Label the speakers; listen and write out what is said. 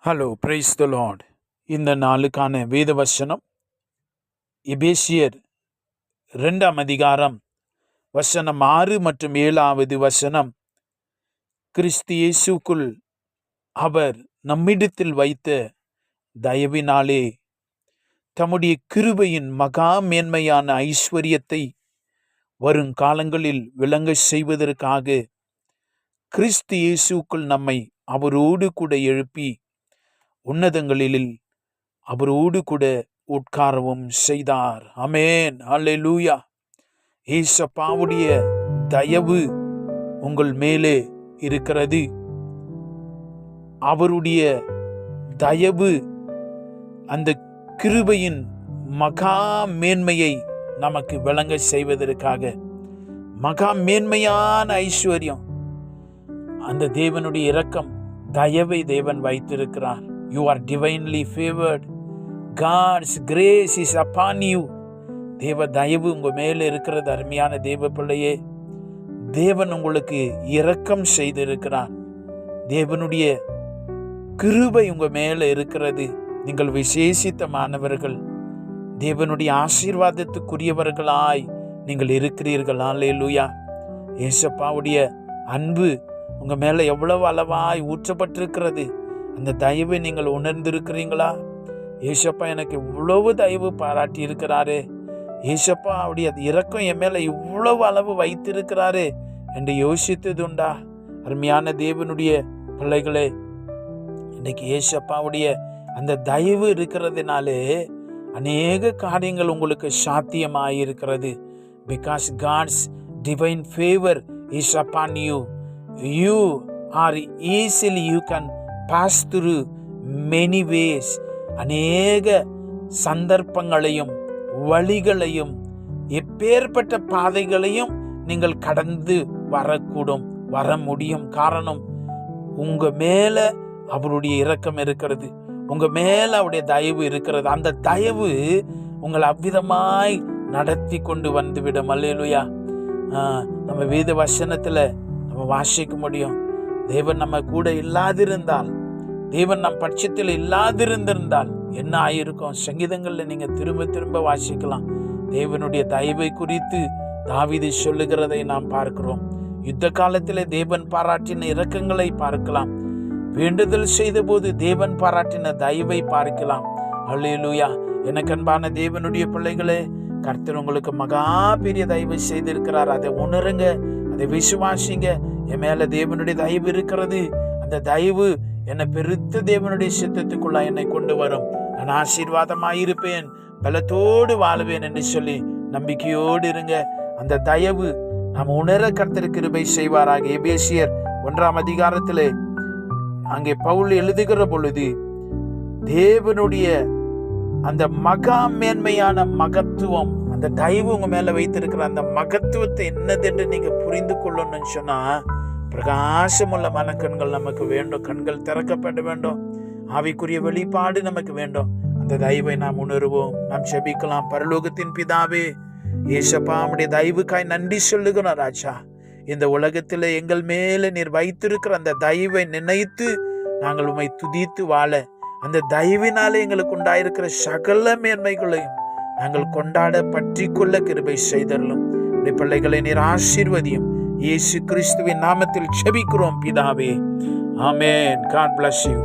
Speaker 1: Hello, praise the Lord. இந்த நாளுக்கான வேத வசனம் எபேசியர் 2ஆம் அதிகாரம் வசனம் 6 மற்றும் 7வது வசனம். கிறிஸ்து இயேசுக்குள் அவர் நம்மிடத்தில் வைத்த தயவினாலே தம்முடைய கிருபையின் மகா மேன்மையான ஐஸ்வர்யத்தை வருங்காலங்களில் விளங்க செய்வதற்காக கிறிஸ்து இயேசுக்குள் நம்மை அவரோடு கூட எழுப்பி உன்னதங்களில் அவரோடு கூட உட்காரவும் செய்தார். ஆமென், அல்லேலூயா. ஏசப்பாவுடைய தயவு உங்கள் மேலே இருக்கிறது. அவருடைய தயவு அந்த கிருபையின் மகா மேன்மையை நமக்கு விளங்க செய்வதற்காக மகா மேன்மையான ஐஸ்வர்யம், அந்த தேவனுடைய இரக்கம், தயவை தேவன் வைத்திருக்கிறார். You are divinely favored. God's grace is upon you. தேவ தயவு உங்க மேல இருக்கிறது. அருமையான தேவ பிள்ளையே, தேவன் உங்களுக்கு இரக்கம் செய்திருக்கிறார். தேவனுடைய கிருபை உங்க மேல இருக்கிறது. நீங்கள் விசேஷித்தமானவர்கள், தேவனுடைய ஆசீர்வாதத்துக்குரியவர்களாய் நீங்கள் இருக்கிறீர்கள். அல்லேலூயா. ஏசப்பாவுடைய அன்பு உங்க மேல எவ்வளவு அளவாய் ஊற்றப்பட்டிருக்கிறது. அந்த தயவை நீங்கள் உணர்ந்திருக்கிறீங்களா? ஏசப்பா எனக்கு இவ்வளவு தயவு பாராட்டி இருக்கிறாரு, ஏசப்பா அவருடைய இரக்கம் என் மேல இவ்வளவு அளவு வைத்திருக்கிறாரு என்று யோசித்தது உண்டா? அருமையான தேவனுடைய பிள்ளைகளே, இன்னைக்கு ஏசப்பாவுடைய அந்த தயவு இருக்கிறதுனாலே அநேக காரியங்கள் உங்களுக்கு சாத்தியமாயிருக்கிறது. Because God's divine favour is upon you. You are easily, you can pass through many ways. அநேக சந்தர்ப்பங்களையும் வழிகளையும் எப்பேற்பட்ட பாதைகளையும் நீங்கள் கடந்து வர முடியும். காரணம், உங்க மேல அவருடைய இரக்கம் இருக்கிறது, உங்க மேல அவருடைய தயவு இருக்கிறது. அந்த தயவு உங்களை அவ்விதமாய் நடத்தி கொண்டு வந்துவிடும். அல்லேலூயா. நம்ம வேத வசனத்துல நம்ம வாசிக்க முடியும், தேவன் நம்ம கூட இல்லாதிருந்தால், தேவன் நம் பட்சத்தில் இல்லாதிருந்திருந்தால் என்ன ஆயிருக்கும்? சங்கீதங்கள்ல நீங்க திரும்ப திரும்ப வாசிக்கலாம். தேவனுடைய தயவை குறித்து தாவீது சொல்லுகிறதை நாம் பார்க்கிறோம். யுத்த காலத்திலே தேவன் பாராட்டின இரக்கங்களை பார்க்கலாம். வேண்டுதல் செய்த போது தேவன் பாராட்டின தயவை பார்க்கலாம். அல்லேலூயா. எனக்கு அன்பான தேவனுடைய பிள்ளைகளே, கர்த்தர் உங்களுக்கு மகா பெரிய தயவை செய்திருக்கிறார். அதை உணருங்க, அதை விசுவாசிங்க. என் மேல தேவனுடைய தயவு இருக்கிறது. அந்த தயவு என்னை பெருத்த தேவனுடைய சித்தத்துக்குள்ள என்னை கொண்டு வரும். நான் ஆசீர்வாதமாயிருப்பேன், பலத்தோடு வாழுவேன் என்று சொல்லி நம்பிக்கையோடு இருங்க. அந்த தயவு நாம் உணர கர்த்தர் கிருபை செய்வாராக. எபேசியர் 1ஆம் அதிகாரத்திலே அங்கே பவுல் எழுதுகிற பொழுது தேவனுடைய அந்த மகா மேன்மையான மகத்துவம், அந்த தயவு உங்க மேல வைத்திருக்கிற அந்த மகத்துவத்தை என்னதென்று நீங்க புரிந்து கொள்ளணும்னு சொன்னா, பிரகாசமுள்ள மனக்கண்கள் நமக்கு வேண்டும். கண்கள் திறக்கப்பட வேண்டும். ஆவிக்குரிய வெளிப்பாடு நமக்கு வேண்டும். அந்த தயவை நாம் உணர்வோம். நாம் செபிக்கலாம். பரலோகத்தின் பிதாவே, ஏசப்பா உம்முடைய தயவுக்காய் நன்றி சொல்லுகிறோம் ராஜா. இந்த உலகத்தில் எங்கள் மேல நீர் வைத்திருக்கிற அந்த தயவை நினைத்து நாங்கள் உம்மை துதித்து வாழ, அந்த தயவினாலே எங்களுக்கு உண்டாயிருக்கிற சகல மேன்மைகளையும் நாங்கள் கொண்டாட பற்றி கொள்ள கிருபை செய்தருளும். பிள்ளைகளை நீர் ஆசீர்வதியும். இயேசு கிறிஸ்துவின் நாமத்தில் செபிக்கிறோம் பிதாவே. ஆமென். God bless you.